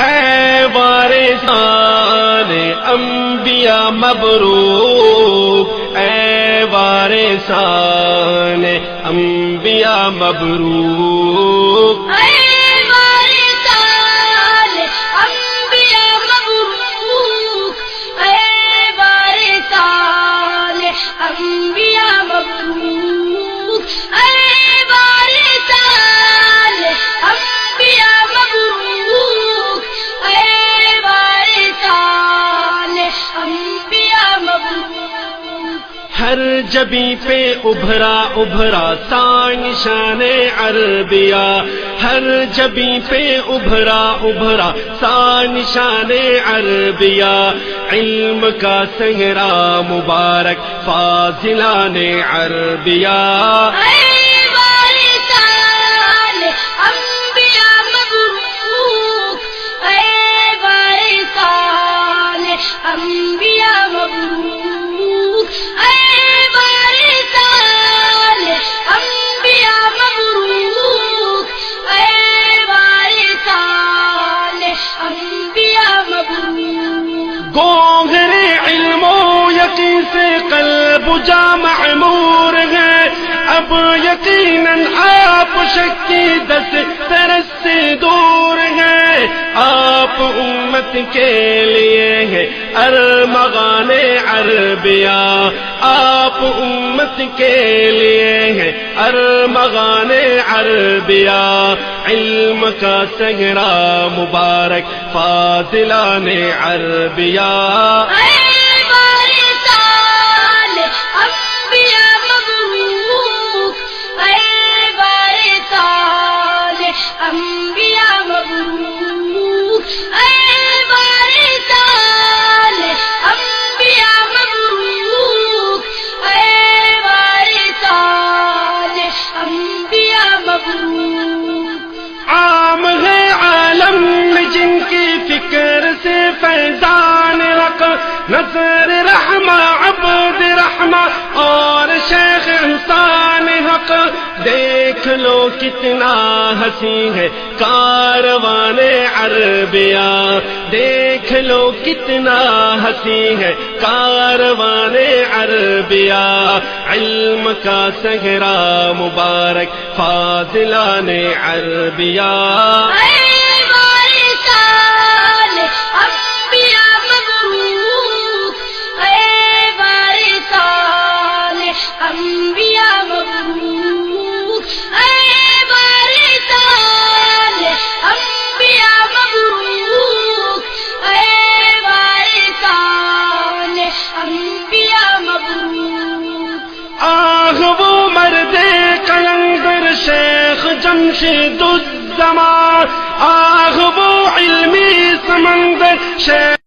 اے وارثان انبیاء مبروک، اے وارثان انبیاء مبروک، ہر جبی پہ ابھرا ابھرا سا نشان عربیہ، ہر جبی پہ ابھرا ابھرا سا نشان عربیہ، علم کا سہرا مبارک فاضلان عربیہ، گوہر علم و یقین سے قلب جا معمور ہے، اب یقیناً آپ شک کی دس طرح سے دور ہیں، آپ امت کے لیے ہے ارمغان عربیہ، آپ امت کے لیے ہے ارمغان عربیہ، علم کا سہرا مبارک فاضلان عربیہ، عام ہے عالم میں جن کی فکر سے فیضان حق، نظر رحمہ عبد رحمہ اور شیخ انسان حق، دیکھ لو کتنا ہنسی ہے کاروان عربیہ، دیکھ لو کتنا ہنسی ہے کاروان عربیہ، علم کا سہرا مبارک فاضلان عربیہ، آہ وہ مرد قلندر شیخ جمشید الزمان، آہ وہ علمی سمندر شیخ